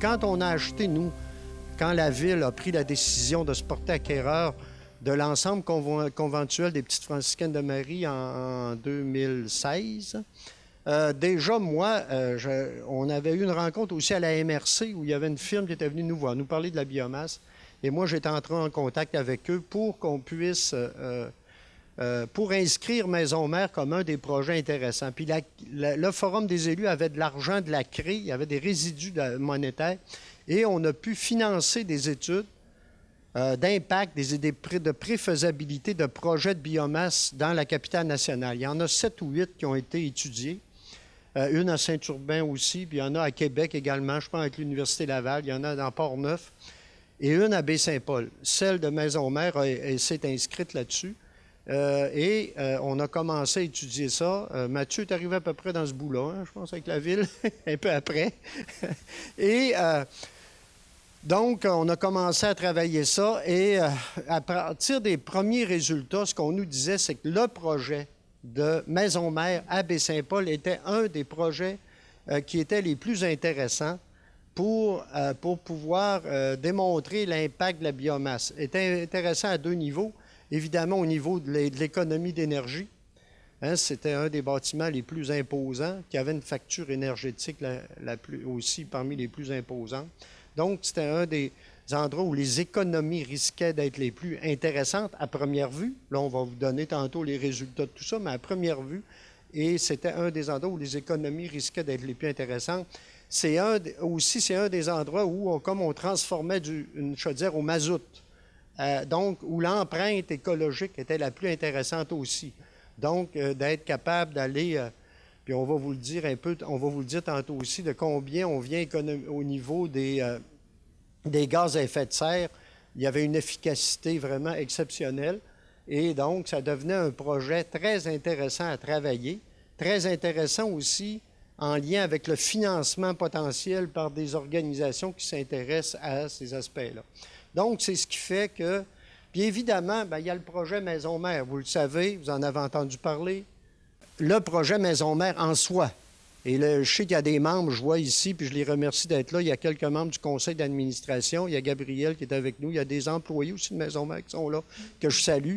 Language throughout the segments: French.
quand on a acheté, nous, quand la Ville a pris la décision de se porter acquéreur de l'ensemble conventuel des Petites Franciscaines de Marie en 2016, déjà, moi, on avait eu une rencontre aussi à la MRC où il y avait une firme qui était venue nous voir, nous parler de la biomasse. Et moi, j'étais entré en contact avec eux pour qu'on puisse, pour inscrire Maison-Mère comme un des projets intéressants. Puis le Forum des élus avait de l'argent de la CRE, il y avait des résidus monétaires, et on a pu financer des études d'impact, de préfaisabilité de projets de biomasse dans la capitale nationale. Il y en a 7 ou 8 qui ont été étudiés. Une à Saint-Urbain aussi, puis il y en a à Québec également, je pense avec l'Université Laval, il y en a dans Port-Neuf, et une à Baie-Saint-Paul. Celle de Maison-Mère s'est inscrite là-dessus, on a commencé à étudier ça. Mathieu est arrivé à peu près dans ce bout-là, hein, je pense, avec la Ville, un peu après. Donc, on a commencé à travailler ça, et à partir des premiers résultats, ce qu'on nous disait, c'est que le projet de Maison-Mère à Baie-Saint-Paul était un des projets qui étaient les plus intéressants pour pouvoir démontrer l'impact de la biomasse. Était intéressant à 2 niveaux. Évidemment, au niveau de l'économie d'énergie. Hein, c'était un des bâtiments les plus imposants, qui avait une facture énergétique aussi parmi les plus imposantes. Donc, c'était un des endroits où les économies risquaient d'être les plus intéressantes à première vue. Là, on va vous donner tantôt les résultats de tout ça, mais à première vue, et c'était un des endroits où les économies risquaient d'être les plus intéressantes. C'est un des endroits où, comme on transformait une chaudière au mazout, donc où l'empreinte écologique était la plus intéressante aussi. Donc, d'être capable d'aller, puis on va vous le dire un peu, on va vous le dire tantôt aussi, de combien on vient au niveau des gaz à effet de serre. Il y avait une efficacité vraiment exceptionnelle. Et donc, ça devenait un projet très intéressant à travailler, très intéressant aussi en lien avec le financement potentiel par des organisations qui s'intéressent à ces aspects-là. Donc, c'est ce qui fait que, puis évidemment, bien, il y a le projet Maison-Mère. Vous le savez, vous en avez entendu parler. Le projet Maison-Mère en soi. Et je sais qu'il y a des membres, je vois ici, puis je les remercie d'être là. Il y a quelques membres du conseil d'administration. Il y a Gabriel qui est avec nous. Il y a des employés aussi de Maison-Mère qui sont là, que je salue.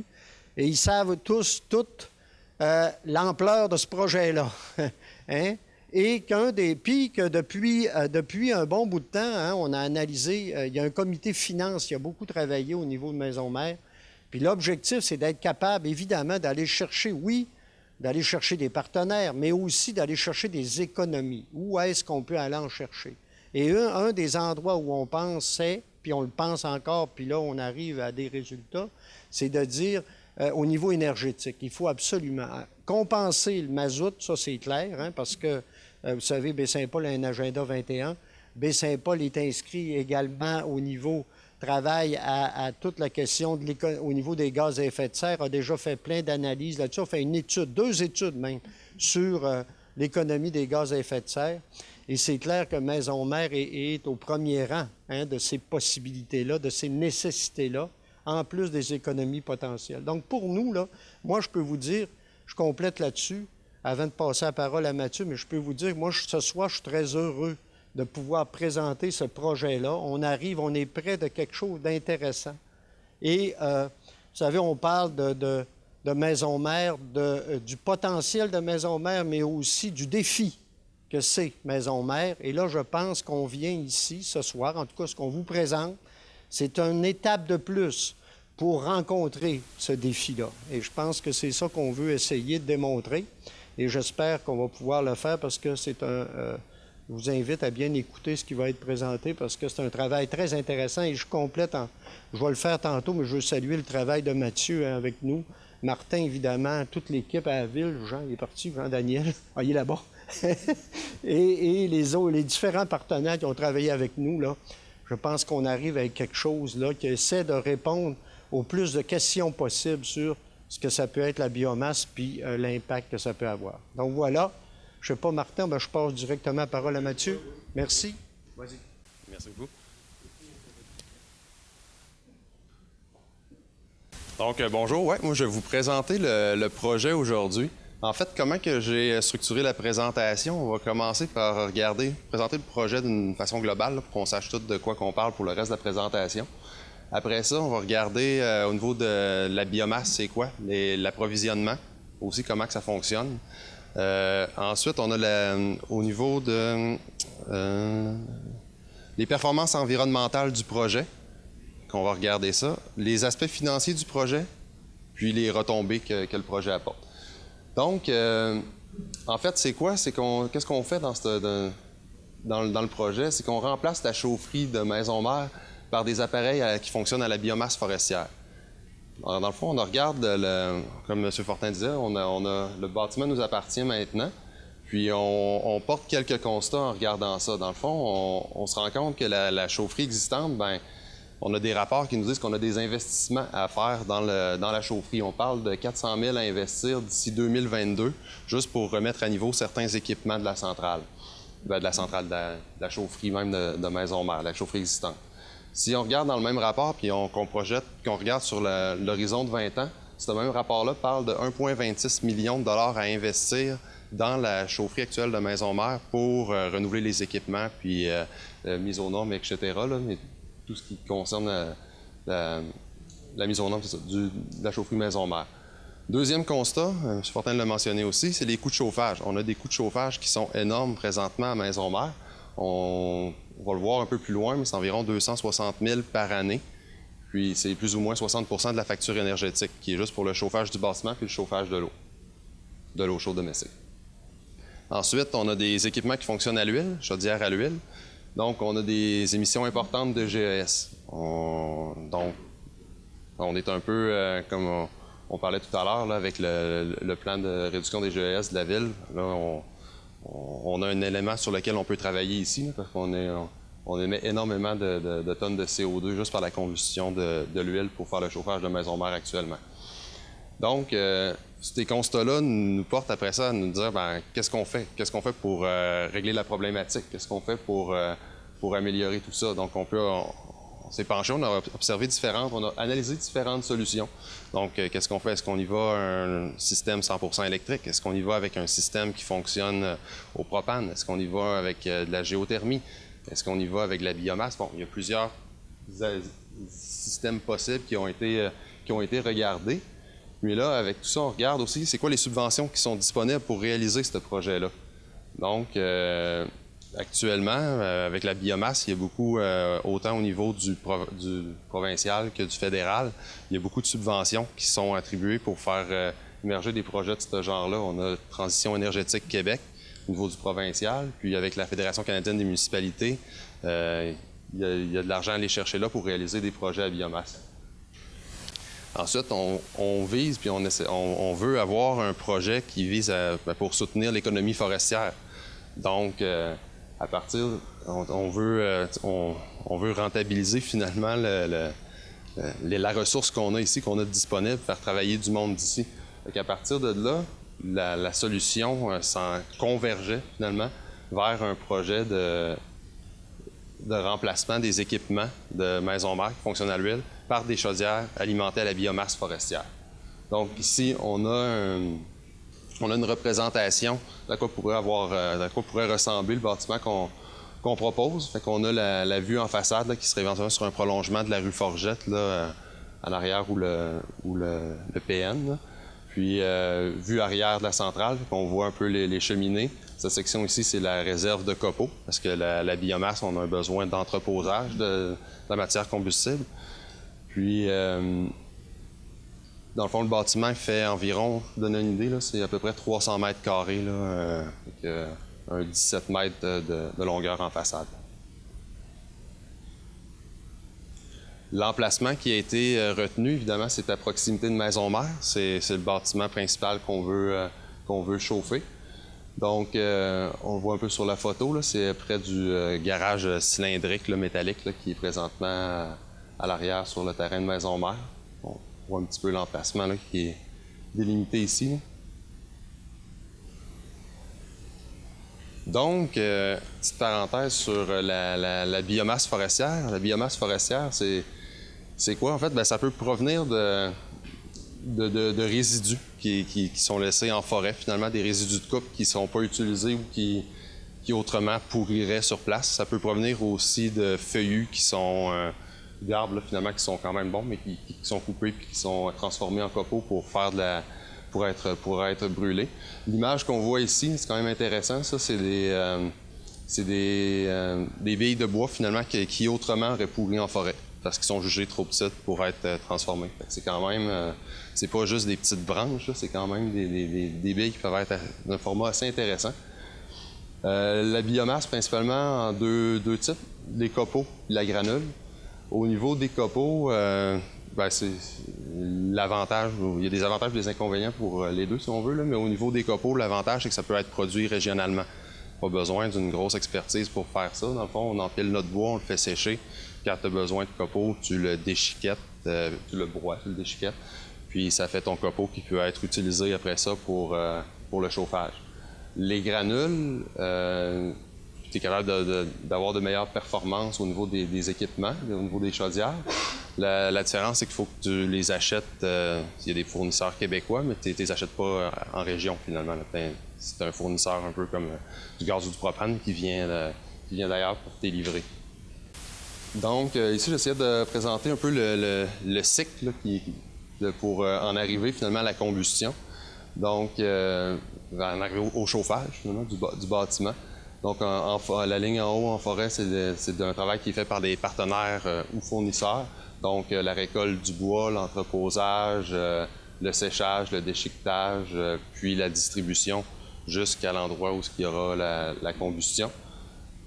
Et ils savent tous, toutes, l'ampleur de ce projet-là. Hein? Et que depuis un bon bout de temps, hein, on a analysé, il y a un comité finance qui a beaucoup travaillé au niveau de Maison-Mère. Puis l'objectif, c'est d'être capable, évidemment, d'aller chercher, d'aller chercher des partenaires, mais aussi d'aller chercher des économies. Où est-ce qu'on peut aller en chercher? Et un des endroits où on pensait, puis on le pense encore, puis là, on arrive à des résultats, c'est de dire, au niveau énergétique, il faut absolument compenser le mazout, ça c'est clair, hein, parce que, vous savez, Baie-Saint-Paul a un agenda 21. Baie-Saint-Paul est inscrit également au niveau travail à toute la question au niveau des gaz à effet de serre, a déjà fait plein d'analyses là-dessus. On fait une étude, 2 études même, sur l'économie des gaz à effet de serre. Et c'est clair que Maison-Mère est au premier rang, hein, de ces possibilités-là, de ces nécessités-là, en plus des économies potentielles. Donc, pour nous, là, moi, je peux vous dire, je complète là-dessus, avant de passer la parole à Mathieu, mais je peux vous dire, moi, ce soir, je suis très heureux de pouvoir présenter ce projet-là. On est près de quelque chose d'intéressant. Et, vous savez, on parle de Maison-Mère, du potentiel de Maison-Mère, mais aussi du défi que c'est Maison-Mère. Et là, je pense qu'on vient ici, ce soir, en tout cas, ce qu'on vous présente, c'est une étape de plus pour rencontrer ce défi-là. Et je pense que c'est ça qu'on veut essayer de démontrer. Et j'espère qu'on va pouvoir le faire parce que c'est je vous invite à bien écouter ce qui va être présenté parce que c'est un travail très intéressant et je vais le faire tantôt, mais je veux saluer le travail de Mathieu, hein, avec nous. Martin, évidemment, toute l'équipe à la ville. Jean, il est parti, Jean-Daniel. Ah, il est là-bas. et les différents partenaires qui ont travaillé avec nous, là. Je pense qu'on arrive avec quelque chose là, qui essaie de répondre au plus de questions possibles sur ce que ça peut être la biomasse puis l'impact que ça peut avoir. Donc voilà, je ne sais pas, Martin, je passe directement la parole à Mathieu. Merci. Vas-y. Merci beaucoup. Donc, bonjour. Ouais, moi, je vais vous présenter le projet aujourd'hui. En fait, comment que j'ai structuré la présentation? On va commencer par présenter le projet d'une façon globale là, pour qu'on sache tout de quoi qu'on parle pour le reste de la présentation. Après ça, on va regarder au niveau de la biomasse, c'est quoi, l'approvisionnement, aussi comment que ça fonctionne. Ensuite, on a au niveau de les performances environnementales du projet, qu'on va regarder ça, les aspects financiers du projet, puis les retombées que le projet apporte. Donc, en fait, c'est quoi? Qu'est-ce qu'on fait dans le projet? C'est qu'on remplace la chaufferie de maison mère par des appareils qui fonctionnent à la biomasse forestière. Alors, dans le fond, on regarde, comme M. Fortin disait, le bâtiment nous appartient maintenant, puis on porte quelques constats en regardant ça. Dans le fond, on se rend compte que la chaufferie existante, bien, on a des rapports qui nous disent qu'on a des investissements à faire dans la chaufferie. On parle de 400 000 à investir d'ici 2022, juste pour remettre à niveau certains équipements de la centrale. De la chaufferie même de maison mère, la chaufferie existante. Si on regarde dans le même rapport, puis qu'on projette, qu'on regarde sur l'horizon de 20 ans, ce même rapport-là parle de 1,26 million de dollars à investir dans la chaufferie actuelle de maison mère pour renouveler les équipements, puis mise aux normes, etc. Là, mais tout ce qui concerne la mise aux normes, c'est ça, de la chaufferie maison mère. Deuxième constat, M. Fortin l'a mentionné aussi, c'est les coûts de chauffage. On a des coûts de chauffage qui sont énormes présentement à maison mère. On va le voir un peu plus loin, mais c'est environ 260 000 par année. Puis c'est plus ou moins 60 % de la facture énergétique, qui est juste pour le chauffage du bâtiment puis le chauffage de l'eau chaude domestique. Ensuite, on a des équipements qui fonctionnent à l'huile, chaudière à l'huile. Donc, on a des émissions importantes de GES. Donc, on est un peu comme on parlait tout à l'heure avec le plan de réduction des GES de la ville. Là, on a un élément sur lequel on peut travailler ici, là, parce qu'on émet énormément de tonnes de CO2 juste par la combustion de l'huile pour faire le chauffage de maison mère actuellement. Donc, ces constats-là nous portent après ça à nous dire qu'est-ce qu'on fait? Qu'est-ce qu'on fait pour régler la problématique? Qu'est-ce qu'on fait pour améliorer tout ça? Donc, on s'est penché, on a observé on a analysé différentes solutions. Donc, qu'est-ce qu'on fait? Est-ce qu'on y va un système 100% électrique? Est-ce qu'on y va avec un système qui fonctionne au propane? Est-ce qu'on y va avec de la géothermie? Est-ce qu'on y va avec de la biomasse? Bon, il y a plusieurs systèmes possibles qui ont été regardés. Puis là, avec tout ça, on regarde aussi c'est quoi les subventions qui sont disponibles pour réaliser ce projet-là. Donc, actuellement, avec la biomasse, il y a beaucoup, autant au niveau du provincial que du fédéral, il y a beaucoup de subventions qui sont attribuées pour faire émerger des projets de ce genre-là. On a Transition énergétique Québec au niveau du provincial, puis avec la Fédération canadienne des municipalités, il y a de l'argent à aller chercher là pour réaliser des projets à biomasse. Ensuite, on vise, puis on veut avoir un projet qui vise pour soutenir l'économie forestière. Donc, à partir, on veut rentabiliser finalement la ressource qu'on a ici, qu'on a disponible, faire travailler du monde d'ici. À partir de là, la solution s'en convergeait finalement vers un projet de remplacement des équipements de maison mère qui fonctionnent à l'huile par des chaudières alimentées à la biomasse forestière. Donc ici, on a une représentation de quoi pourrait ressembler le bâtiment qu'on propose. Fait qu'on a la vue en façade là, qui serait éventuellement sur un prolongement de la rue Forgette, là, en arrière où le PN. Là. Puis vue arrière de la centrale, on voit un peu les cheminées. Cette section ici, c'est la réserve de copeaux, parce que la biomasse, on a un besoin d'entreposage de la matière combustible. Puis, dans le fond, le bâtiment fait environ, pour donner une idée, c'est à peu près 300 mètres carrés, là, avec un 17 mètres de longueur en façade. L'emplacement qui a été retenu, évidemment, c'est à proximité de maison mère. C'est le bâtiment principal qu'on veut chauffer. Donc, on le voit un peu sur la photo, c'est près du garage cylindrique là, métallique là, qui est présentement à l'arrière sur le terrain de maison mère. On voit un petit peu l'emplacement qui est délimité ici. Là. Donc, petite parenthèse sur la biomasse forestière. La biomasse forestière, c'est quoi? En fait, bien, ça peut provenir de résidus qui sont laissés en forêt, finalement, des résidus de coupe qui ne sont pas utilisés ou qui autrement pourriraient sur place. Ça peut provenir aussi de feuillus qui sont d'arbres, là, finalement, qui sont quand même bons, mais qui sont coupés et qui sont transformés en copeaux pour faire pour être brûlés. L'image qu'on voit ici, c'est quand même intéressant, ça, c'est des billes de bois, finalement, qui autrement auraient pourri en forêt, parce qu'ils sont jugés trop petites pour être transformés. C'est quand même, c'est pas juste des petites branches, c'est quand même des billes qui peuvent être d'un format assez intéressant. La biomasse, principalement en deux types, les copeaux et la granule. Au niveau des copeaux, c'est l'avantage, il y a des avantages et des inconvénients pour les deux, si on veut, là, mais au niveau des copeaux, l'avantage, c'est que ça peut être produit régionalement. Pas besoin d'une grosse expertise pour faire ça. Dans le fond, on empile notre bois, on le fait sécher. Quand tu as besoin de copeaux, tu le déchiquettes, tu le broies, tu le déchiquettes, puis ça fait ton copeau qui peut être utilisé après ça pour le chauffage. Les granules, tu es capable d'avoir de meilleures performances au niveau des équipements, au niveau des chaudières. La différence, c'est qu'il faut que tu les achètes. Il y a des fournisseurs québécois, mais tu ne les achètes pas en région, finalement. C'est un fournisseur un peu comme du gaz ou du propane qui vient d'ailleurs pour te livrer. Donc, ici, j'essaie de présenter un peu le cycle là, pour en arriver finalement à la combustion. Donc, en arriver au chauffage finalement, du bâtiment. Donc, la ligne en haut en forêt, c'est un travail qui est fait par des partenaires ou fournisseurs. Donc, la récolte du bois, l'entreposage, le séchage, le déchiquetage, puis la distribution jusqu'à l'endroit où il y aura la combustion.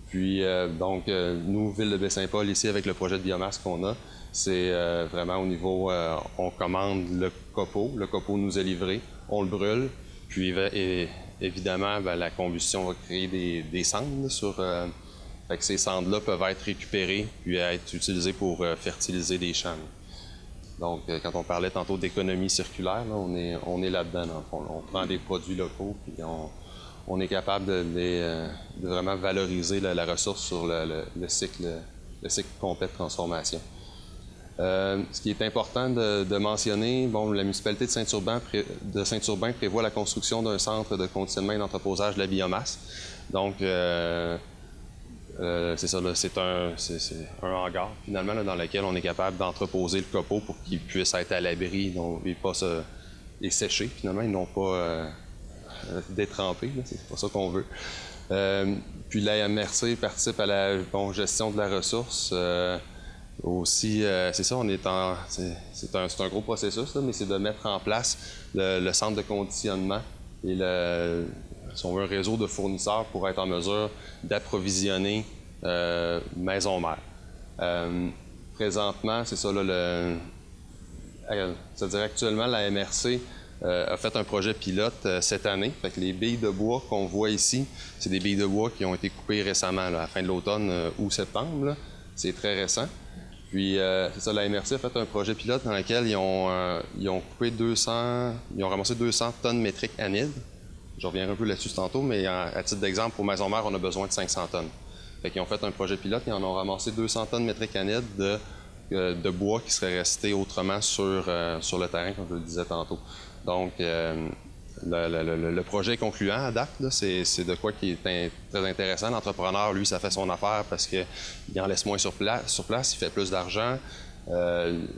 Puis, nous, Ville de Baie-Saint-Paul, ici, avec le projet de biomasse qu'on a, c'est vraiment au niveau, on commande le copeau nous est livré, on le brûle, puis évidemment, la combustion va créer des cendres fait que ces cendres-là peuvent être récupérées puis être utilisées pour fertiliser des champs. Donc, quand on parlait tantôt d'économie circulaire, là, on est là-dedans, dans le fond. On prend des produits locaux puis on est capable de vraiment valoriser la ressource sur le cycle complet de transformation. Ce qui est important de mentionner, la municipalité de Saint-Urbain prévoit la construction d'un centre de conditionnement et d'entreposage de la biomasse. Donc, c'est ça, c'est un hangar, finalement, là, dans lequel on est capable d'entreposer le copeau pour qu'il puisse être à l'abri et sécher, finalement, et non pas détrempé. C'est pas ça qu'on veut. Puis la MRC participe à la gestion de la ressource. Aussi, c'est ça, c'est un gros processus, là, mais c'est de mettre en place le centre de conditionnement et si on veut, un réseau de fournisseurs pour être en mesure d'approvisionner maison-mère. Présentement, c'est ça, là, c'est-à-dire actuellement, la MRC a fait un projet pilote cette année. Fait que les billes de bois qu'on voit ici, c'est des billes de bois qui ont été coupées récemment, là, à la fin de l'automne ou septembre. Là. C'est très récent. Puis, c'est ça, la MRC a fait un projet pilote dans lequel ils ont coupé ils ont ramassé 200 tonnes métriques anides. Je reviendrai un peu là-dessus tantôt, mais à titre d'exemple, pour Maison-Mère, on a besoin de 500 tonnes. Fait qu'ils ont fait un projet pilote, ils en ont ramassé 200 tonnes métriques anides de bois qui serait resté autrement sur le terrain, comme je le disais tantôt. Donc, le projet concluant à date, c'est de quoi qui est très intéressant. L'entrepreneur, lui, ça fait son affaire parce qu'il en laisse moins sur place, il fait plus d'argent.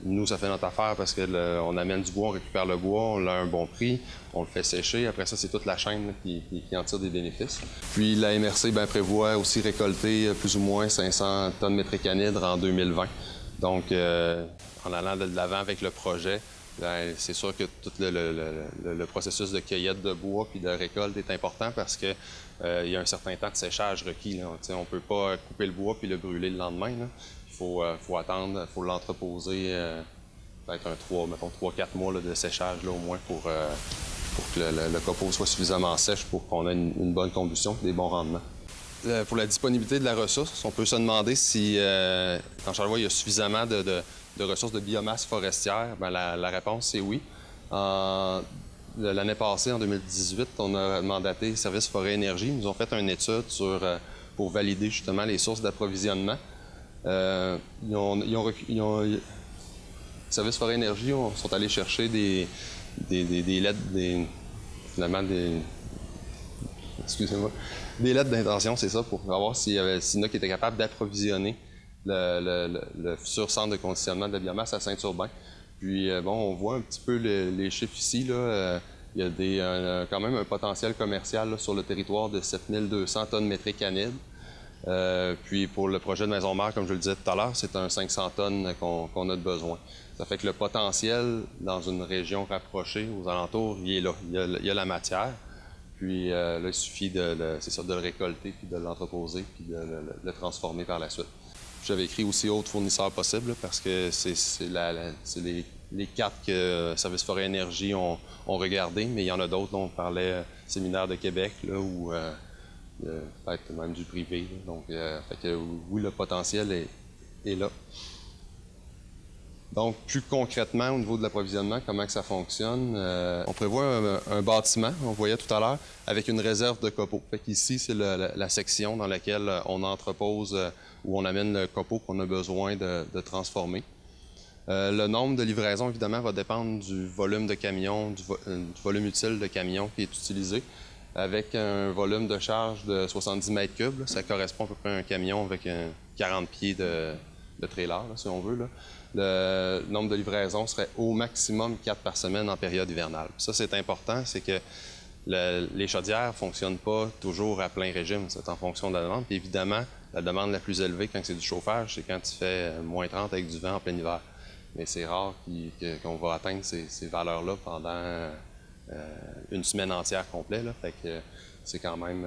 Nous, ça fait notre affaire parce qu'on amène du bois, on récupère le bois, on l'a à un bon prix, on le fait sécher. Après ça, c'est toute la chaîne là, qui en tire des bénéfices. Puis la MRC prévoit aussi récolter plus ou moins 500 tonnes métriques anhydres en 2020. Donc, en allant de l'avant avec le projet, c'est sûr que tout le processus de cueillette de bois puis de récolte est important parce que il y a un certain temps de séchage requis. Là. On ne peut pas couper le bois puis le brûler le lendemain. Là. Il faut attendre, il faut l'entreposer peut-être 3-4 mois là, de séchage là, au moins pour que le copeau soit suffisamment sèche pour qu'on ait une bonne combustion et des bons rendements. Pour la disponibilité de la ressource, on peut se demander si, dans Charlevoix, il y a suffisamment de ressources de biomasse forestière. Bien, la réponse, c'est oui. L'année passée, en 2018, on a mandaté Service Forêt Énergie. Ils nous ont fait une étude pour valider justement les sources d'approvisionnement. Service Forêt Énergie sont allés chercher des lettres, excusez-moi, des lettres d'intention, c'est ça, pour voir s'il y en a qui étaient capables d'approvisionner le futur centre de conditionnement de la biomasse à Saint-Urbain. Puis, on voit un petit peu les chiffres ici, là. Il y a quand même un potentiel commercial là, sur le territoire de 7200 tonnes métriques annuelles. Puis pour le projet de maison-mère, comme je le disais tout à l'heure, c'est un 500 tonnes qu'on a de besoin. Ça fait que le potentiel dans une région rapprochée, aux alentours, il est là. Il y a la matière. Puis là, il suffit de le récolter, puis de l'entreposer, puis de le transformer par la suite. J'avais écrit aussi autres fournisseurs possibles, parce que c'est les quatre que Service Forêt Énergie ont regardé, mais il y en a d'autres dont on parlait, Séminaire de Québec, là, ou peut-être même du privé. Là. Donc, fait que, oui, le potentiel est là. Donc, plus concrètement, au niveau de l'approvisionnement, comment que ça fonctionne? On prévoit un bâtiment, on voyait tout à l'heure, avec une réserve de copeaux. Fait qu'ici, c'est la section dans laquelle on entrepose, où on amène le copeau qu'on a besoin de transformer. Le nombre de livraisons, évidemment, va dépendre du volume de camions, du volume utile de camions qui est utilisé. Avec un volume de charge de 70 mètres cubes, là, ça correspond à peu près à un camion avec 40 pieds de trailer, là, si on veut. Là. Le nombre de livraisons serait au maximum 4 par semaine en période hivernale. Ça, c'est important, c'est que les chaudières ne fonctionnent pas toujours à plein régime. C'est en fonction de la demande. Puis évidemment, la demande la plus élevée quand c'est du chauffage, c'est quand il fait moins 30 avec du vent en plein hiver. Mais c'est rare qu'on va atteindre ces valeurs-là pendant une semaine entière complète. Là. Fait que c'est quand même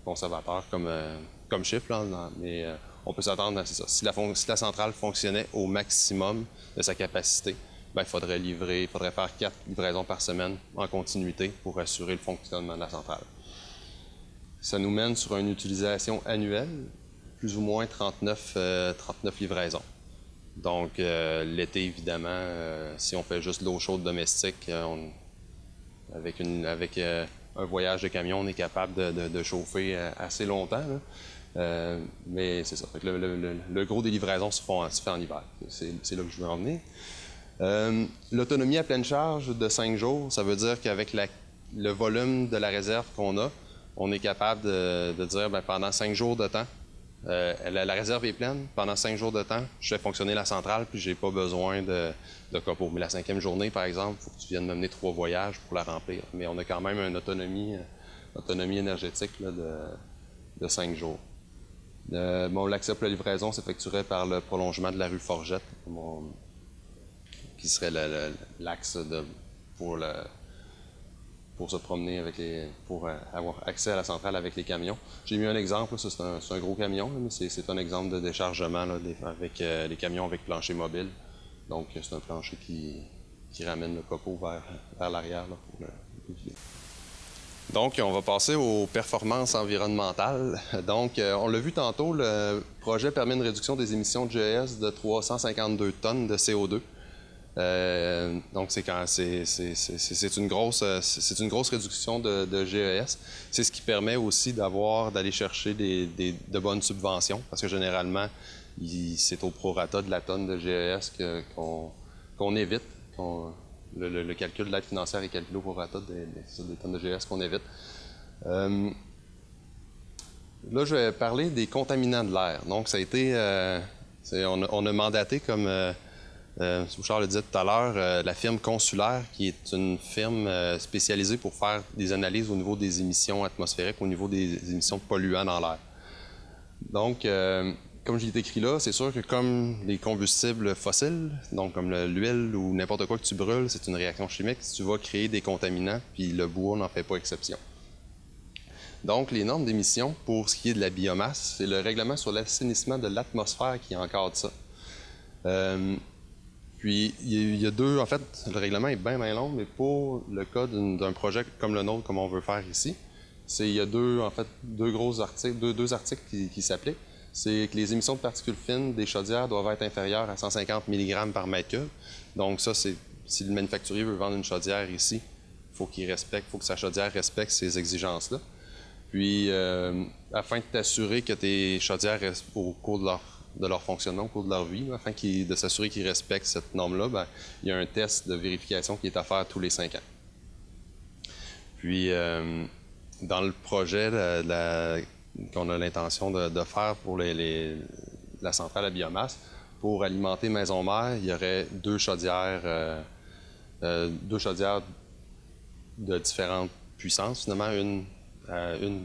conservateur comme chiffre, là, mais on peut s'attendre à ça. Si la centrale fonctionnait au maximum de sa capacité, il faudrait faire 4 livraisons par semaine en continuité pour assurer le fonctionnement de la centrale. Ça nous mène sur une utilisation annuelle, plus ou moins 39 livraisons. Donc, l'été, évidemment, si on fait juste l'eau chaude domestique, avec un voyage de camion, on est capable de chauffer assez longtemps. Là. Mais c'est ça. Fait que le gros des livraisons se fait en hiver. C'est là que je veux en venir. L'autonomie à pleine charge de 5 jours, ça veut dire qu'avec le volume de la réserve qu'on a, on est capable de dire pendant 5 jours de temps, la réserve est pleine. Pendant 5 jours de temps, je fais fonctionner la centrale, puis j'ai pas besoin de copeaux. Mais la 5e journée, par exemple, il faut que tu viennes m'amener 3 voyages pour la remplir. Mais on a quand même une autonomie énergétique là, de 5 jours. L'accès pour la livraison s'effectuerait par le prolongement de la rue Forgette, qui serait l'axe pour se promener pour avoir accès à la centrale avec les camions. J'ai mis un exemple, ça c'est un gros camion, là, mais c'est un exemple de déchargement là, avec les camions avec plancher mobile. Donc c'est un plancher qui ramène le copeau vers l'arrière pour le vider. Donc on va passer aux performances environnementales. Donc on l'a vu tantôt, le projet permet une réduction des émissions de GES de 352 tonnes de CO2. Donc c'est une grosse réduction de GES. C'est ce qui permet aussi d'aller chercher de bonnes subventions, parce que généralement c'est au prorata de la tonne de GES qu'on évite. Le calcul de l'aide financière est calculé au prorata des tonnes de GES qu'on évite. Là, je vais parler des contaminants de l'air. Donc ça a été, on a mandaté comme Bouchard le disait tout à l'heure, la firme Consulaire, qui est une firme spécialisée pour faire des analyses au niveau des émissions atmosphériques, au niveau des émissions de polluants dans l'air. Donc, comme je l'ai écrit là, c'est sûr que comme les combustibles fossiles, donc comme l'huile ou n'importe quoi que tu brûles, c'est une réaction chimique, tu vas créer des contaminants, puis le bois n'en fait pas exception. Donc, les normes d'émission pour ce qui est de la biomasse, c'est le règlement sur l'assainissement de l'atmosphère qui encadre ça. Puis, il y a deux, en fait, le règlement est bien long, mais pour le cas d'un projet comme le nôtre, comme on veut faire ici, il y a deux gros articles, deux articles qui s'appliquent. C'est que les émissions de particules fines des chaudières doivent être inférieures à 150 mg par mètre cube. Donc ça, si le manufacturier veut vendre une chaudière ici, il faut que sa chaudière respecte ces exigences-là. Puis, afin de t'assurer que tes chaudières, au cours de leur fonctionnement au cours de leur vie, là, afin de s'assurer qu'ils respectent cette norme-là. Ben, il y a un test de vérification qui est à faire tous les 5 ans. Puis, dans le projet qu'on a l'intention de faire pour la centrale à biomasse, pour alimenter Maison-Mère, il y aurait deux chaudières de différentes puissances, finalement, une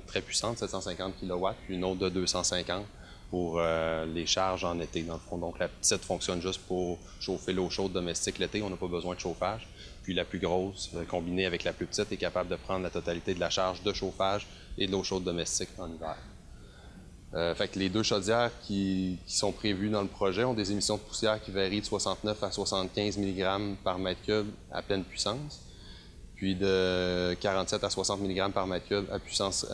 très puissante, 750 kW, puis une autre de 250 pour les charges en été, dans le fond. Donc, la petite fonctionne juste pour chauffer l'eau chaude domestique l'été, on n'a pas besoin de chauffage. Puis la plus grosse, combinée avec la plus petite, est capable de prendre la totalité de la charge de chauffage et de l'eau chaude domestique en hiver. Fait que les deux chaudières qui sont prévues dans le projet ont des émissions de poussière qui varient de 69 à 75 mg par mètre cube à pleine puissance, puis de 47 à 60 mg par mètre cube à puissance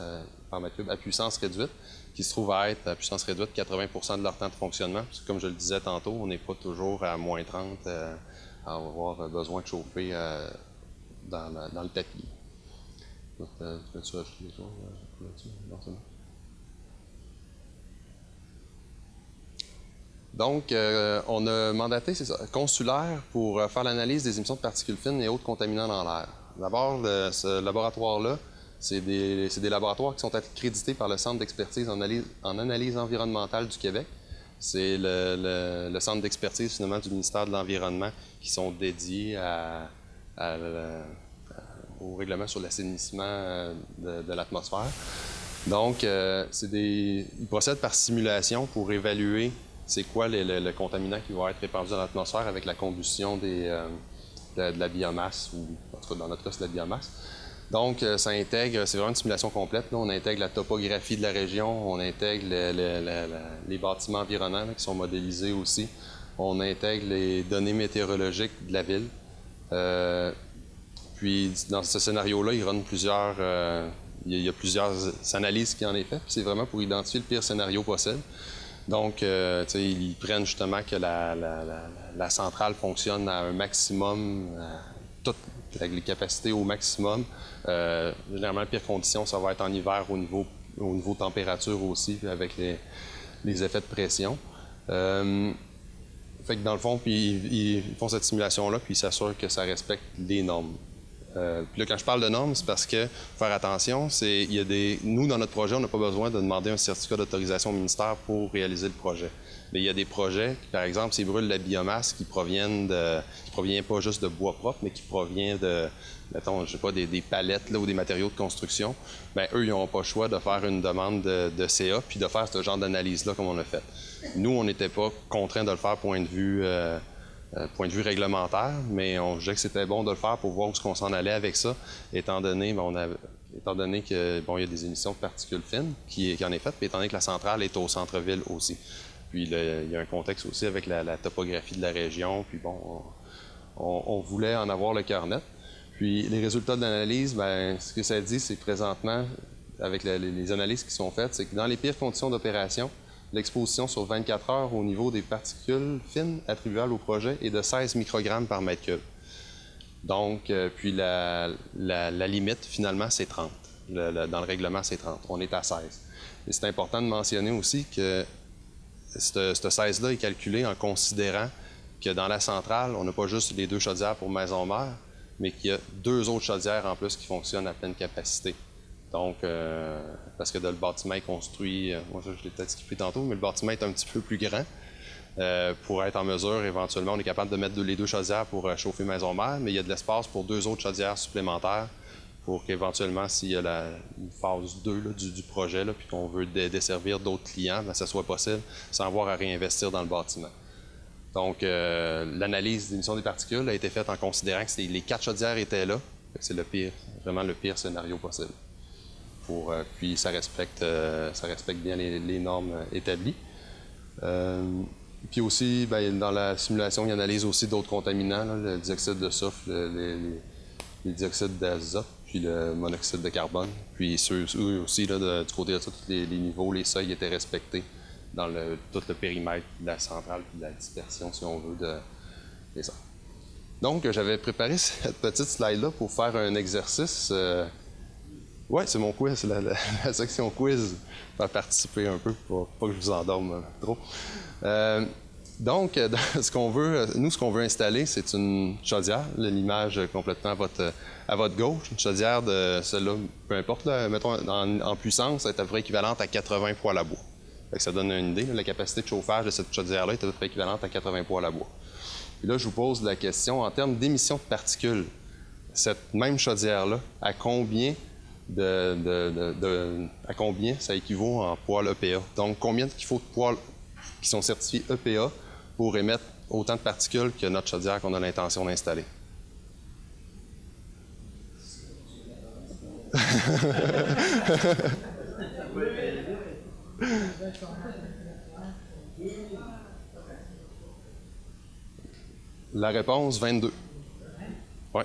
réduite, qui se trouve à être à puissance réduite 80 % de leur temps de fonctionnement. Parce que, comme je le disais tantôt, on n'est pas toujours à moins 30 à avoir besoin de chauffer dans le tapis. Donc, peux-tu rajouter des choses là-dessus? Non, c'est bon. Donc, on a mandaté Consulaire pour faire l'analyse des émissions de particules fines et autres contaminants dans l'air. D'abord, ce laboratoire-là, c'est des laboratoires qui sont accrédités par le Centre d'expertise en analyse environnementale du Québec. C'est le centre d'expertise, finalement, du ministère de l'Environnement qui sont dédiés au règlement sur l'assainissement de l'atmosphère. Donc, ils procèdent par simulation pour évaluer c'est quoi le contaminant qui va être répandu dans l'atmosphère avec la combustion de la biomasse, ou en tout cas dans notre cas, c'est la biomasse. Donc, ça intègre, c'est vraiment une simulation complète. Là. On intègre la topographie de la région, on intègre les bâtiments environnants là, qui sont modélisés aussi. On intègre les données météorologiques de la ville. Puis, dans ce scénario-là, il y a plusieurs analyses qui en est faites. C'est vraiment pour identifier le pire scénario possible. Donc, ils prennent justement que la centrale fonctionne à un maximum, toutes les capacités au maximum. Généralement, la pire condition, ça va être en hiver au niveau température aussi, avec les effets de pression. Fait que dans le fond, puis ils font cette simulation-là, puis ils s'assurent que ça respecte les normes. Puis là, quand je parle de normes, c'est parce que, faire attention, nous, dans notre projet, on n'a pas besoin de demander un certificat d'autorisation au ministère pour réaliser le projet. Mais il y a des projets, par exemple, s'ils brûlent la biomasse qui provient pas juste de bois propre, mais qui provient de, mettons, je sais pas, des palettes là, ou des matériaux de construction, bien, eux, ils n'auront pas le choix de faire une demande de CA puis de faire ce genre d'analyse-là comme on a fait. Nous, on n'était pas contraints de le faire point de vue réglementaire, mais on jugeait que c'était bon de le faire pour voir où on s'en allait avec ça, étant donné que il y a des émissions de particules fines qui en est faite, puis étant donné que la centrale est au centre-ville aussi. Puis il y a un contexte aussi avec la topographie de la région, puis bon, on voulait en avoir le cœur net. Puis les résultats de l'analyse, bien, ce que ça dit, c'est présentement, avec les analyses qui sont faites, c'est que dans les pires conditions d'opération, l'exposition sur 24 heures au niveau des particules fines attribuables au projet est de 16 microgrammes par mètre cube. Donc, puis la limite, finalement, c'est 30. Dans le règlement, c'est 30. On est à 16. Et c'est important de mentionner aussi que ce 16-là est calculé en considérant que dans la centrale, on n'a pas juste les deux chaudières pour Maison-Mère, mais qu'il y a deux autres chaudières en plus qui fonctionnent à pleine capacité. Donc, parce que le bâtiment est construit, moi je l'ai peut-être skippé tantôt, mais le bâtiment est un petit peu plus grand pour être en mesure, éventuellement, on est capable de mettre les deux chaudières pour chauffer Maison-Mère, mais il y a de l'espace pour deux autres chaudières supplémentaires pour qu'éventuellement, s'il y a une phase 2 là, du projet, là, puis qu'on veut desservir d'autres clients, bien, ça soit possible sans avoir à réinvestir dans le bâtiment. Donc, l'analyse d'émission des particules a été faite en considérant que les 4 chaudières étaient là. C'est vraiment le pire scénario possible. Puis ça respecte bien les normes établies. Puis aussi, bien, dans la simulation, il analyse aussi d'autres contaminants, là, le dioxyde de soufre, les dioxydes d'azote, puis le monoxyde de carbone. Puis eux aussi, là, du côté de ça, tous les niveaux, les seuils étaient respectés dans tout le périmètre de la centrale, puis de la dispersion, si on veut, des ça. Donc, j'avais préparé cette petite slide-là pour faire un exercice Oui, c'est mon quiz, c'est la section quiz. Faire participer un peu pour pas que je vous endorme trop. Donc, ce qu'on veut, nous, ce qu'on veut installer, c'est une chaudière. L'image complètement à votre gauche. Une chaudière de celle-là, peu importe, là, mettons en puissance, elle est à peu près équivalente à 80 poêles à bois. Fait que ça donne une idée. Là, la capacité de chauffage de cette chaudière-là est à peu près équivalente à 80 poêles à bois. Puis là, je vous pose la question en termes d'émissions de particules. Cette même chaudière-là, à combien ça équivaut en poêle EPA? Donc, combien qu'il faut de poêles qui sont certifiés EPA pour émettre autant de particules que notre chaudière qu'on a l'intention d'installer? La réponse, 22. Oui.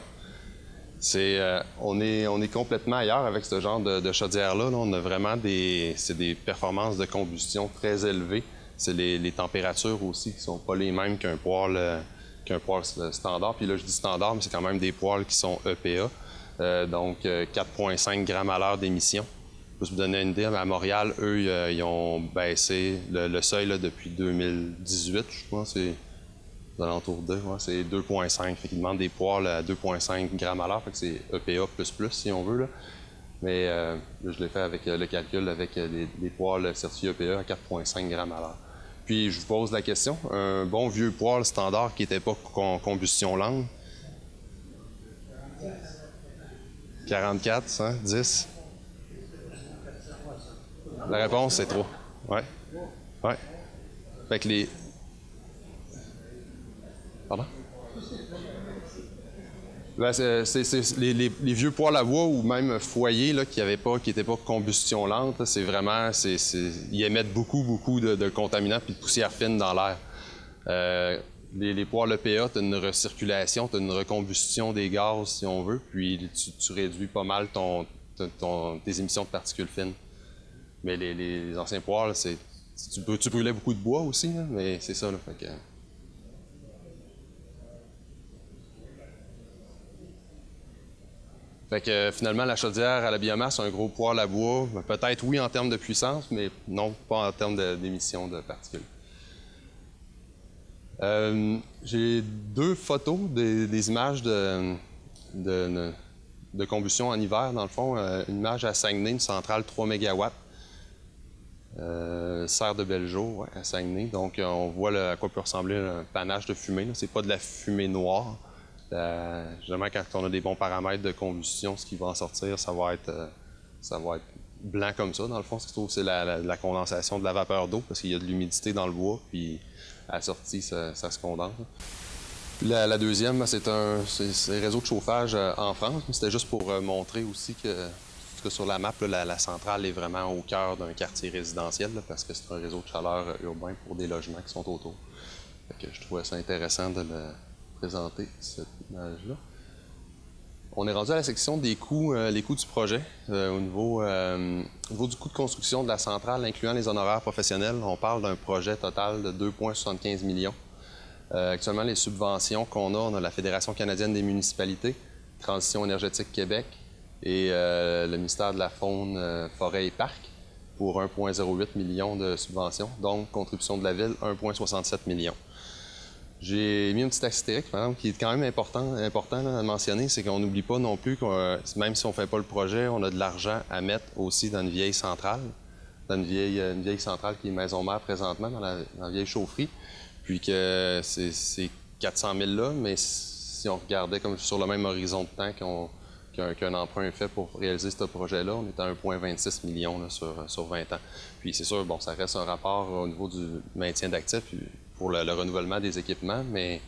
On est complètement ailleurs avec ce genre de chaudière-là. Là. On a vraiment des performances de combustion très élevées. C'est les températures aussi qui ne sont pas les mêmes qu'un poêle standard. Puis là, je dis standard, mais c'est quand même des poêles qui sont EPA. Donc, 4,5 grammes à l'heure d'émission. Pour vous donner une idée, à Montréal, eux, ils ont baissé le seuil là, depuis 2018, je pense. C'est aux alentours de, c'est 2,5. Fait qu'ils demandent des poêles à 2,5 grammes à l'heure. Fait que c'est EPA++, si on veut. Là. Mais là, je l'ai fait avec le calcul avec les poêles certifiés EPA à 4,5 grammes à l'heure. Puis, je vous pose la question, un bon vieux poêle standard qui n'était pas combustion lente, 44, hein, 10? La réponse, c'est 3. Ouais. Ouais. Fait que les... Pardon? Ben, les vieux poêles à bois ou même foyers là, qui n'étaient pas combustion lente, c'est vraiment... ils émettent beaucoup de contaminants et de poussière fine dans l'air. Les poêles EPA, tu as une recirculation, tu as une recombustion des gaz, si on veut, puis tu réduis pas mal tes émissions de particules fines. Mais les anciens poêles, tu brûlais beaucoup de bois aussi, là, mais c'est ça. Là, fait que finalement, la chaudière à la biomasse, un gros poêle à bois, peut-être oui en termes de puissance, mais non, pas en termes d'émissions de particules. J'ai deux photos des images de combustion en hiver, dans le fond. Une image à Saguenay, une centrale 3 MW. Serre de Belgeau, ouais, à Saguenay. Donc, on voit à quoi peut ressembler un panache de fumée. C'est pas de la fumée noire. Généralement, quand on a des bons paramètres de combustion, ce qui va en sortir, ça va être blanc comme ça. Dans le fond, ce qui se trouve, c'est la condensation de la vapeur d'eau, parce qu'il y a de l'humidité dans le bois, puis à la sortie, ça se condense. Puis la deuxième, c'est un réseau de chauffage en France. C'était juste pour montrer aussi que sur la map, là, la centrale est vraiment au cœur d'un quartier résidentiel, là, parce que c'est un réseau de chaleur urbain pour des logements qui sont autour. Fait que je trouvais ça intéressant de le présenter, cette image-là. On est rendu à la section des coûts, les coûts du projet. Au niveau du coût de construction de la centrale, incluant les honoraires professionnels, on parle d'un projet total de 2,75 millions. Actuellement, les subventions on a la Fédération canadienne des municipalités, Transition énergétique Québec, et le ministère de la Faune, Forêt et Parcs pour 1,08 million de subventions. Donc, contribution de la Ville, 1,67 million. J'ai mis un petit astérisque, par exemple, qui est quand même important là, à mentionner, c'est qu'on n'oublie pas non plus que même si on ne fait pas le projet, on a de l'argent à mettre aussi dans une vieille centrale, dans une vieille centrale qui est maison-mère présentement, dans la vieille chaufferie, puis que c'est 400 000 là, mais si on regardait comme sur le même horizon de temps qu'un emprunt est fait pour réaliser ce projet-là, on est à 1,26 million là, sur 20 ans. Puis c'est sûr, bon, ça reste un rapport au niveau du maintien d'actifs pour le renouvellement des équipements, mais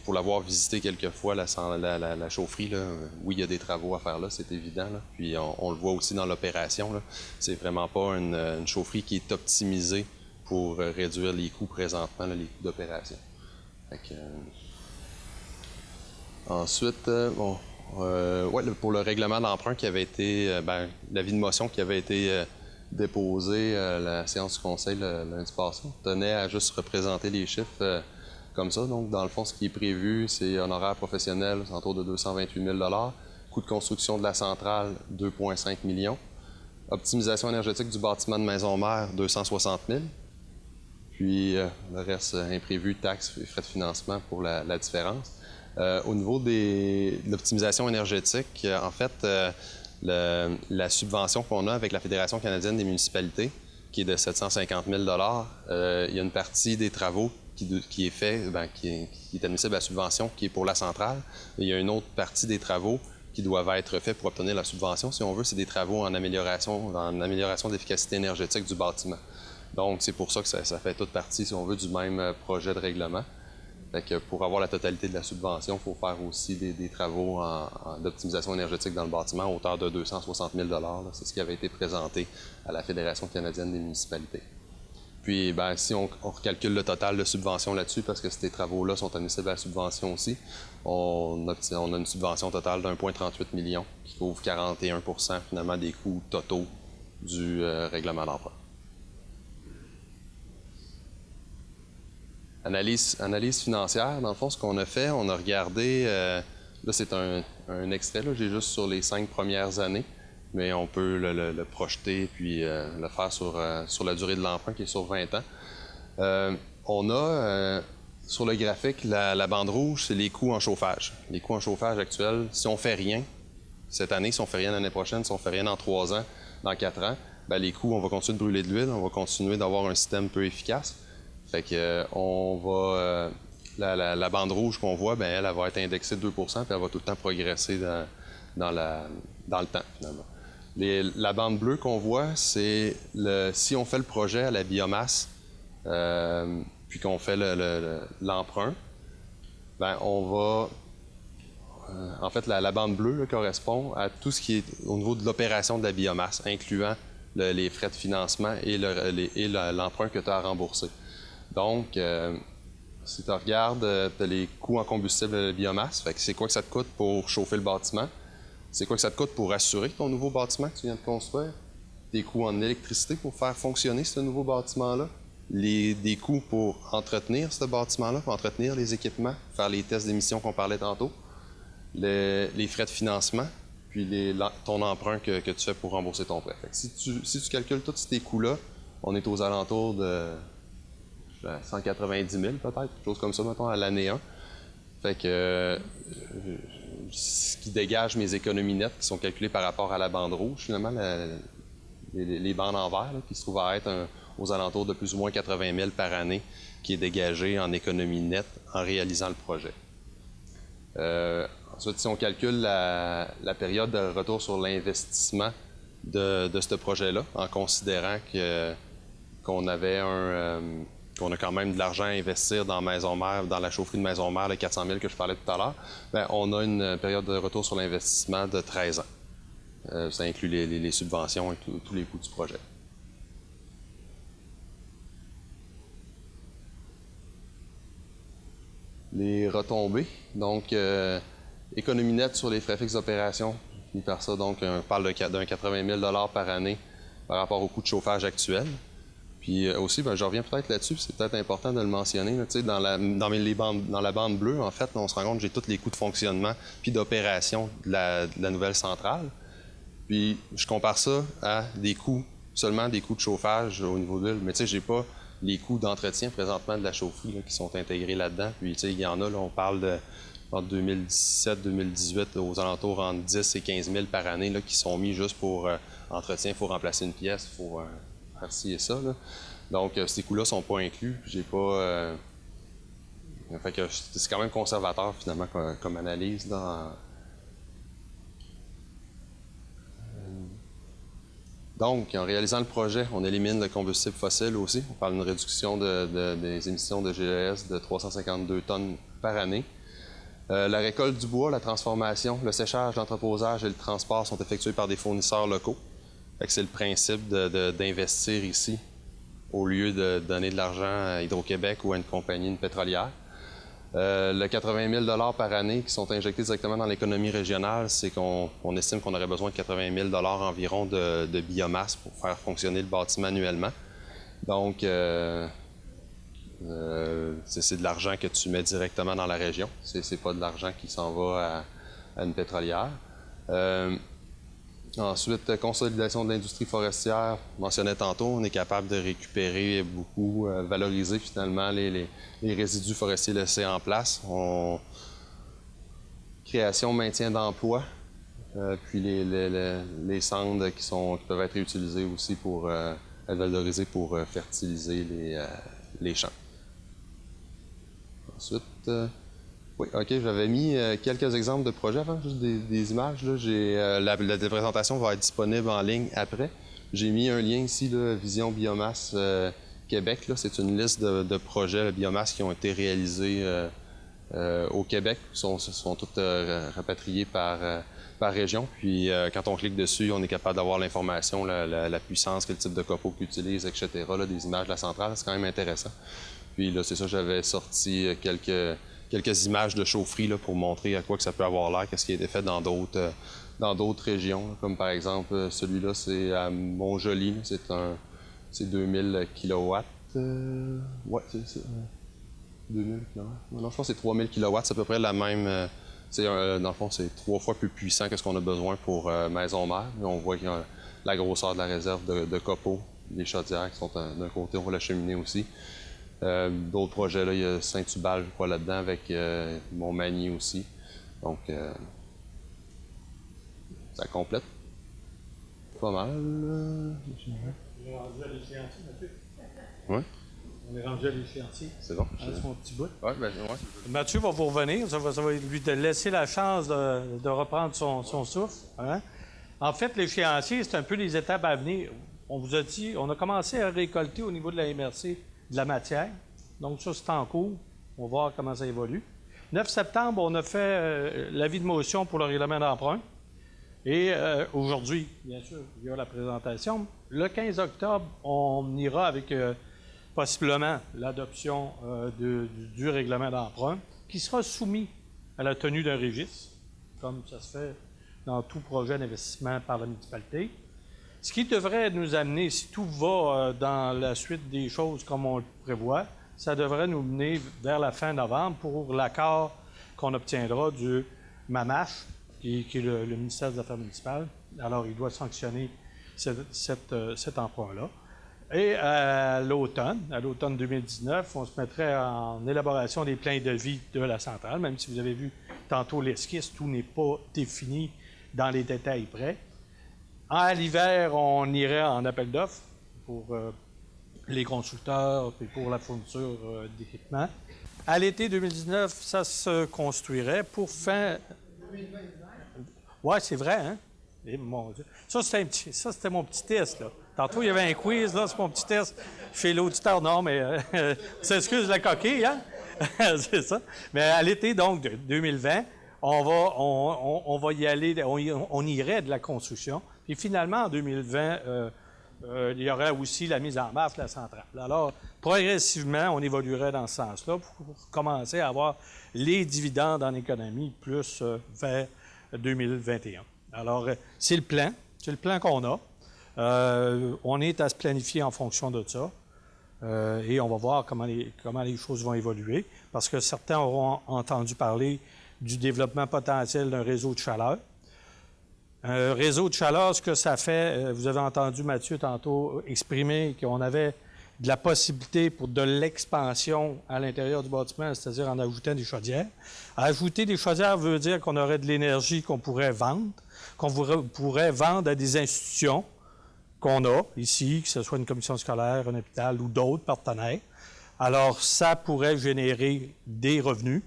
pour l'avoir visité quelques fois, la chaufferie, là, oui, il y a des travaux à faire là, c'est évident. Là. Puis on le voit aussi dans l'opération. C'est vraiment pas une chaufferie qui est optimisée pour réduire les coûts présentement, là, les coûts d'opération. Ensuite, pour le règlement d'emprunt qui avait été, l'avis de motion qui avait été déposé à la séance du conseil lundi passé, on tenait à juste représenter les chiffres comme ça. Donc, dans le fond, ce qui est prévu, c'est honoraires professionnels autour de 228 000 $, Coût de construction de la centrale, 2,5 millions. Optimisation énergétique du bâtiment de maison-mère, 260 000. Puis le reste imprévu, taxes et frais de financement pour la différence. Au niveau de l'optimisation énergétique, en fait, la subvention qu'on a avec la Fédération canadienne des municipalités, qui est de 750 000 il y a une partie des travaux qui est fait, qui est admissible à la subvention, qui est pour la centrale. Et il y a une autre partie des travaux qui doivent être faits pour obtenir la subvention, si on veut, c'est des travaux en amélioration d'efficacité énergétique du bâtiment. Donc, c'est pour ça que ça fait toute partie, si on veut, du même projet de règlement. Fait que pour avoir la totalité de la subvention, il faut faire aussi des travaux d'optimisation énergétique dans le bâtiment à hauteur de 260 000 $. C'est ce qui avait été présenté à la Fédération canadienne des municipalités. Puis, si on recalcule le total de subventions là-dessus, parce que ces travaux-là sont admissibles à la subvention aussi, on a une subvention totale d'1,38 million qui couvre 41 % finalement des coûts totaux du règlement d'emprunt. Analyse financière, dans le fond, ce qu'on a fait, on a regardé, là c'est un extrait, j'ai juste sur les 5 premières années, mais on peut le projeter puis le faire sur la durée de l'emprunt qui est sur 20 ans. On a sur le graphique, la bande rouge, c'est les coûts en chauffage. Les coûts en chauffage actuels, si on ne fait rien cette année, si on ne fait rien l'année prochaine, si on ne fait rien dans 3 ans, dans 4 ans, les coûts, on va continuer de brûler de l'huile, on va continuer d'avoir un système peu efficace. Fait que la bande rouge qu'on voit, elle va être indexée de 2 % puis elle va tout le temps progresser dans le temps, finalement. La bande bleue qu'on voit, c'est si on fait le projet à la biomasse, puis qu'on fait l'emprunt, on va... en fait, la bande bleue là, correspond à tout ce qui est au niveau de l'opération de la biomasse, incluant les frais de financement et l'emprunt que tu as à rembourser. Donc, si tu regardes, tu as les coûts en combustible de la biomasse. Fait que c'est quoi que ça te coûte pour chauffer le bâtiment? C'est quoi que ça te coûte pour assurer ton nouveau bâtiment que tu viens de construire? Des coûts en électricité pour faire fonctionner ce nouveau bâtiment-là? Des coûts pour entretenir ce bâtiment-là, pour entretenir les équipements, faire les tests d'émissions qu'on parlait tantôt, les frais de financement, puis ton emprunt que tu fais pour rembourser ton prêt. Fait que si tu calcules tous ces coûts-là, on est aux alentours de 190 000 peut-être, quelque chose comme ça, mettons, à l'année 1. Fait que ce qui dégage mes économies nettes qui sont calculées par rapport à la bande rouge, finalement, les bandes en vert, là, qui se trouvent à être aux alentours de plus ou moins 80 000 par année, qui est dégagé en économie nette en réalisant le projet. Ensuite, si on calcule la période de retour sur l'investissement de ce projet-là, en considérant qu'on a quand même de l'argent à investir dans maison-mère, dans la chaufferie de maison-mère, les 400 000 que je parlais tout à l'heure, on a une période de retour sur l'investissement de 13 ans. Ça inclut les subventions et tous les coûts du projet. Les retombées, donc économie nette sur les frais fixes d'opération, par ça, donc on parle d'un 80 000 par année par rapport au coût de chauffage actuel. Puis aussi, je reviens peut-être là-dessus, c'est peut-être important de le mentionner. Là, dans la bande bleue, en fait, on se rend compte que j'ai tous les coûts de fonctionnement puis d'opération de la nouvelle centrale. Puis je compare ça à seulement des coûts de chauffage au niveau d'huile. Mais tu sais, j'ai pas les coûts d'entretien présentement de la chaufferie là, qui sont intégrés là-dedans. Puis tu sais, il y en a, là, on parle de entre 2017-2018, aux alentours entre 10 et 15 000 par année là, qui sont mis juste pour entretien. Il faut remplacer une pièce, il faut faire ci et ça. Là. Donc, ces coûts-là ne sont pas inclus. J'ai pas... fait que c'est quand même conservateur, finalement, comme analyse. Donc, en réalisant le projet, on élimine le combustible fossile aussi. On parle d'une réduction des émissions de GES de 352 tonnes par année. La récolte du bois, la transformation, le séchage, l'entreposage et le transport sont effectués par des fournisseurs locaux. C'est le principe d'investir ici au lieu de donner de l'argent à Hydro-Québec ou à une compagnie pétrolière. Le 80 000 par année qui sont injectés directement dans l'économie régionale, c'est qu'on estime qu'on aurait besoin de 80 000 environ de biomasse pour faire fonctionner le bâtiment annuellement. Donc, c'est de l'argent que tu mets directement dans la région. C'est pas de l'argent qui s'en va à une pétrolière. Ensuite, consolidation de l'industrie forestière. Je mentionnais tantôt, on est capable de récupérer beaucoup, valoriser finalement les résidus forestiers laissés en place. Création, maintien d'emplois, puis les cendres qui peuvent être réutilisées aussi pour être valorisées pour fertiliser les champs. Ensuite, oui, OK, j'avais mis quelques exemples de projets avant, juste des images. Là. La présentation va être disponible en ligne après. J'ai mis un lien ici, là, Vision Biomasse Québec. C'est une liste de projets de biomasse qui ont été réalisés au Québec. Ils sont tous rapatriés par région. Puis quand on clique dessus, on est capable d'avoir l'information, la puissance, quel type de copeaux qu'ils utilisent, etc. Là, des images de la centrale, c'est quand même intéressant. Puis là, c'est ça, j'avais sorti quelques images de chaufferie là, pour montrer à quoi que ça peut avoir l'air, qu'est-ce qui a été fait dans d'autres régions. Là, comme par exemple, celui-là, c'est à Montjoly. C'est 2000 kW. Ouais, c'est ça. 2000 kW. Non, je pense que c'est 3000 kW. C'est à peu près la même. Dans le fond, c'est 3 fois plus puissant que ce qu'on a besoin pour Maison-Mère. On voit qu'il y a la grosseur de la réserve de copeaux, les chaudières qui sont d'un côté, on voit la cheminée aussi. D'autres projets, là, il y a Saint-Tubal, je crois, là-dedans, avec Montmagny aussi. Donc, ça complète pas mal. On est rendu à l'échéancier, Mathieu. Oui. On est rendu à l'échéancier. C'est bon. C'est mon petit bout. Ouais, ben, ouais. Mathieu va vous revenir. Ça va lui laisser la chance de reprendre son souffle. Hein? En fait, l'échéancier, c'est un peu les étapes à venir. On vous a dit, on a commencé à récolter au niveau de la MRC de la matière. Donc, ça, c'est en cours. On va voir comment ça évolue. 9 septembre, on a fait l'avis de motion pour le règlement d'emprunt. Et aujourd'hui, bien sûr, il y a la présentation. Le 15 octobre, on ira avec possiblement l'adoption du règlement d'emprunt qui sera soumis à la tenue d'un registre, comme ça se fait dans tout projet d'investissement par la municipalité. Ce qui devrait nous amener, si tout va dans la suite des choses comme on le prévoit, ça devrait nous mener vers la fin novembre pour l'accord qu'on obtiendra du MAMAF, qui est le ministère des Affaires municipales. Alors, il doit sanctionner cet emprunt-là. Et à l'automne 2019, on se mettrait en élaboration des plans de vie de la centrale, même si vous avez vu tantôt l'esquisse, tout n'est pas défini dans les détails près. À l'hiver, on irait en appel d'offres pour les constructeurs et pour la fourniture d'équipements. À l'été 2019, ça se construirait pour fin... 2020. Oui, c'est vrai, hein? Et mon Dieu. Ça, c'était mon petit test, là. Tantôt, il y avait un quiz, là, c'est mon petit test chez l'auditeur. Non, mais s'excuse la coquille, hein? C'est ça. Mais à l'été, donc, de 2020, on va y aller, on irait de la construction. Puis finalement, en 2020, il y aurait aussi la mise en marche de la centrale. Alors, progressivement, on évoluerait dans ce sens-là pour commencer à avoir les dividendes en économie plus vers 2021. Alors, c'est le plan qu'on a. On est à se planifier en fonction de ça. Et on va voir comment les choses vont évoluer, parce que certains auront entendu parler du développement potentiel d'un réseau de chaleur. Un réseau de chaleur, ce que ça fait, vous avez entendu Mathieu tantôt exprimer qu'on avait de la possibilité pour de l'expansion à l'intérieur du bâtiment, c'est-à-dire en ajoutant des chaudières. Ajouter des chaudières veut dire qu'on aurait de l'énergie qu'on pourrait vendre, qu'on pourrait vendre à des institutions qu'on a ici, que ce soit une commission scolaire, un hôpital ou d'autres partenaires. Alors, ça pourrait générer des revenus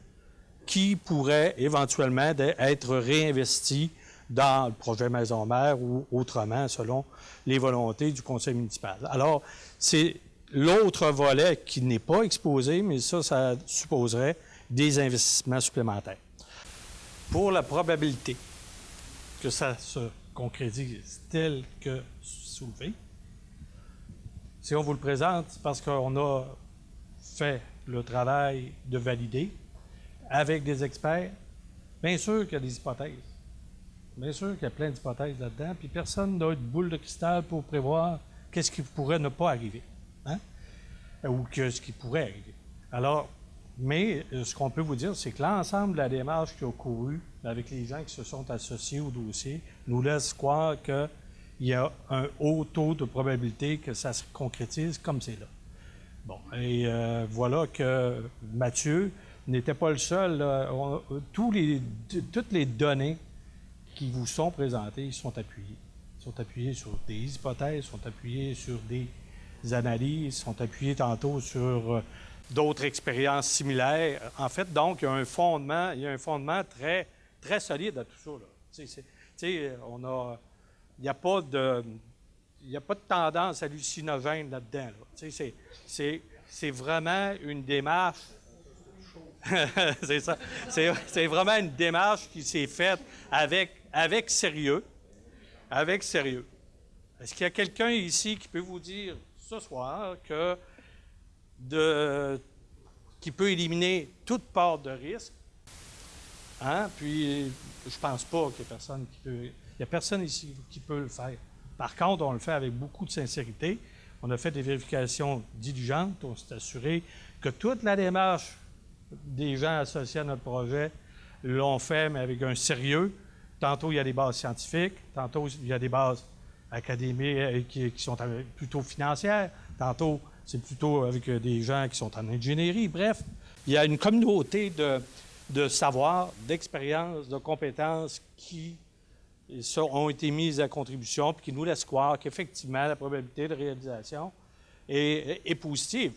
qui pourraient éventuellement être réinvestis dans le projet Maison-Mère ou autrement, selon les volontés du conseil municipal. Alors, c'est l'autre volet qui n'est pas exposé, mais ça supposerait des investissements supplémentaires. Pour la probabilité que ça se concrétise tel que soulevé, si on vous le présente, c'est parce qu'on a fait le travail de valider avec des experts. Bien sûr qu'il y a des hypothèses. Bien sûr qu'il y a plein d'hypothèses là-dedans, puis personne n'a une boule de cristal pour prévoir qu'est-ce qui pourrait ne pas arriver, hein? Ou ce qui pourrait arriver. Alors, Mais ce qu'on peut vous dire, c'est que l'ensemble de la démarche qui a couru avec les gens qui se sont associés au dossier nous laisse croire qu'il y a un haut taux de probabilité que ça se concrétise comme c'est là. Bon, et voilà que Mathieu n'était pas le seul. Toutes les données qui vous sont présentées sont appuyées. Sont appuyées sur des hypothèses, sont appuyées sur des analyses, sont appuyées tantôt sur d'autres expériences similaires. En fait, donc, il y a un fondement très, très solide à tout ça, là. Il n'y a pas de tendance hallucinogène là-dedans, là. C'est vraiment une démarche. C'est ça. C'est vraiment une démarche qui s'est faite avec sérieux. Avec sérieux. Est-ce qu'il y a quelqu'un ici qui peut vous dire ce soir qui peut éliminer toute part de risque? Hein? Puis, je pense pas qu'il y ait personne qui peut. Il n'y a personne ici qui peut le faire. Par contre, on le fait avec beaucoup de sincérité. On a fait des vérifications diligentes. On s'est assuré que toute la démarche des gens associés à notre projet l'ont fait, mais avec un sérieux. Tantôt, il y a des bases scientifiques. Tantôt, il y a des bases académiques qui sont plutôt financières. Tantôt, c'est plutôt avec des gens qui sont en ingénierie. Bref, il y a une communauté de savoir, d'expérience, de compétences qui ont été mises à contribution puis qui nous laissent croire qu'effectivement, la probabilité de réalisation est positive.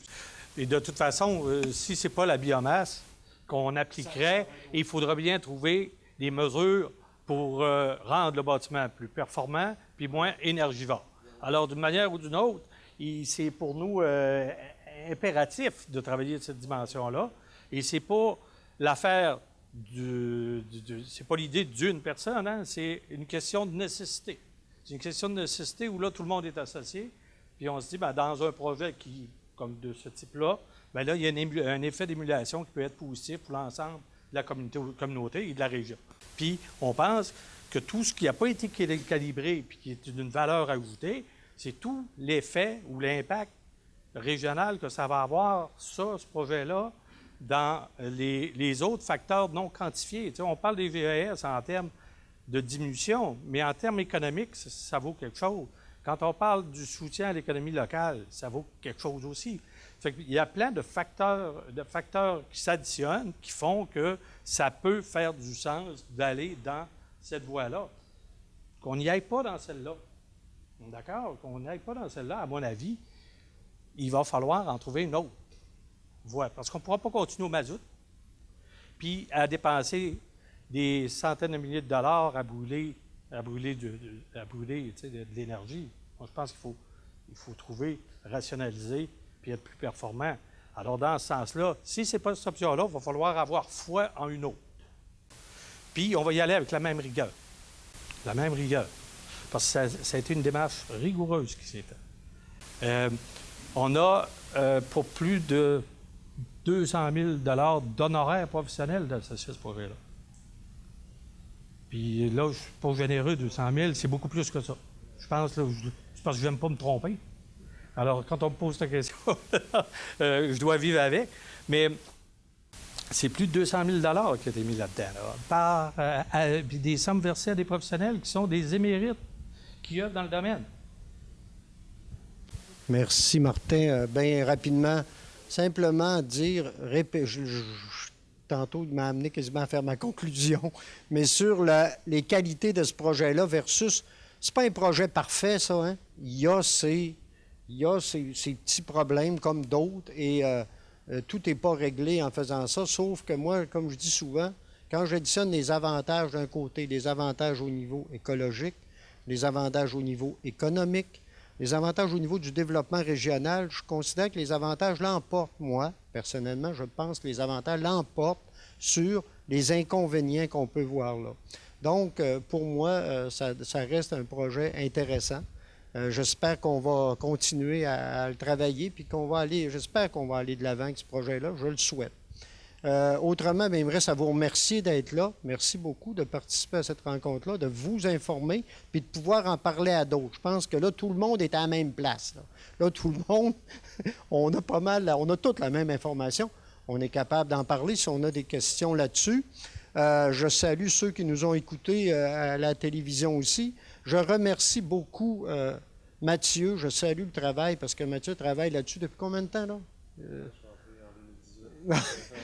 Et de toute façon, si ce n'est pas la biomasse qu'on appliquerait, il faudra bien trouver des mesures pour rendre le bâtiment plus performant puis moins énergivore. Alors, d'une manière ou d'une autre, c'est pour nous impératif de travailler de cette dimension-là. Et c'est pas l'affaire c'est pas l'idée d'une personne, hein? C'est une question de nécessité. C'est une question de nécessité où là, tout le monde est associé. Puis on se dit, bien, dans un projet comme de ce type-là, bien là, il y a un effet d'émulation qui peut être positif pour l'ensemble de la communauté et de la région. Puis on pense que tout ce qui n'a pas été calibré et qui est d'une valeur ajoutée, c'est tout l'effet ou l'impact régional que ça va avoir, ce projet-là, dans les autres facteurs non quantifiés. Tu sais, on parle des VES en termes de diminution, mais en termes économiques, ça vaut quelque chose. Quand on parle du soutien à l'économie locale, ça vaut quelque chose aussi. Fait qu'il y a plein de facteurs qui s'additionnent, qui font que ça peut faire du sens d'aller dans cette voie-là. Qu'on n'y aille pas dans celle-là. D'accord? Qu'on n'y aille pas dans celle-là, à mon avis, il va falloir en trouver une autre voie. Parce qu'on ne pourra pas continuer au mazout, puis à dépenser des centaines de milliers de dollars à brûler de l'énergie. Moi, je pense qu'il faut trouver, rationaliser, puis être plus performant. Alors, dans ce sens-là, si ce n'est pas cette option-là, il va falloir avoir foi en une autre. Puis, on va y aller avec la même rigueur. La même rigueur. Parce que ça a été une démarche rigoureuse qui s'est faite. On a pour plus de 200 000 $ d'honoraires professionnels d'associer à ce projet-là. Puis là, je ne suis pas généreux, 200 000, c'est beaucoup plus que ça. Je pense, là, c'est parce que je n'aime pas me tromper. Alors, quand on me pose cette question, je dois vivre avec. Mais c'est plus de 200 000 $ qui ont été mis là-dedans, par des sommes versées à des professionnels qui sont des émérites qui œuvrent dans le domaine. Merci, Martin. Bien rapidement, simplement dire, tantôt, il m'a amené quasiment à faire ma conclusion, mais sur les qualités de ce projet-là versus, c'est pas un projet parfait, ça, hein? Il y a ces petits problèmes comme d'autres et tout n'est pas réglé en faisant ça, sauf que moi, comme je dis souvent, quand j'additionne les avantages d'un côté, les avantages au niveau écologique, les avantages au niveau économique, les avantages au niveau du développement régional, je considère que les avantages l'emportent, moi, personnellement, je pense que les avantages l'emportent sur les inconvénients qu'on peut voir là. Donc, pour moi, ça reste un projet intéressant. J'espère qu'on va continuer à le travailler, puis j'espère qu'on va aller de l'avant avec ce projet-là, je le souhaite. Autrement, bien, il me reste à vous remercier d'être là. Merci beaucoup de participer à cette rencontre-là, de vous informer, puis de pouvoir en parler à d'autres. Je pense que là, tout le monde est à la même place. Là tout le monde, on a toute la même information. on est capable d'en parler si on a des questions là-dessus. Je salue ceux qui nous ont écoutés à la télévision aussi. Je remercie beaucoup Mathieu. Je salue le travail parce que Mathieu travaille là-dessus depuis combien de temps, là?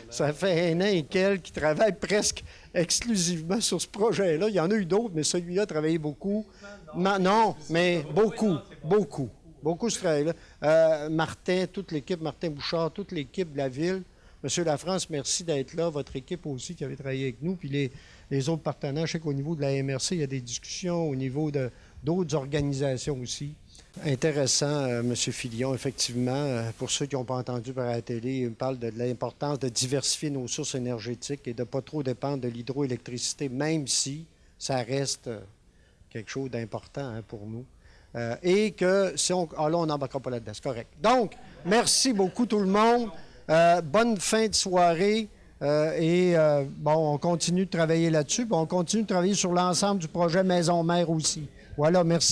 Ça fait 1 an et quelques qu'il travaille presque exclusivement sur ce projet-là. Il y en a eu d'autres, mais celui-là a travaillé beaucoup. Non, mais beaucoup ce travail-là. Martin, toute l'équipe, Martin Bouchard, toute l'équipe de la ville. Monsieur Lafrance, merci d'être là. Votre équipe aussi qui avait travaillé avec nous. Puis les autres partenaires, je sais qu'au niveau de la MRC, il y a des discussions au niveau d'autres organisations aussi. Intéressant, M. Filion, effectivement. Pour ceux qui n'ont pas entendu par la télé, il me parle de l'importance de diversifier nos sources énergétiques et de ne pas trop dépendre de l'hydroélectricité, même si ça reste quelque chose d'important pour nous. Et que si on... Ah là, on n'embarquera pas là-dedans, c'est correct. Donc, merci beaucoup tout le monde. Bonne fin de soirée. On continue de travailler là-dessus. On continue de travailler sur l'ensemble du projet Maison Mère aussi. Voilà, merci.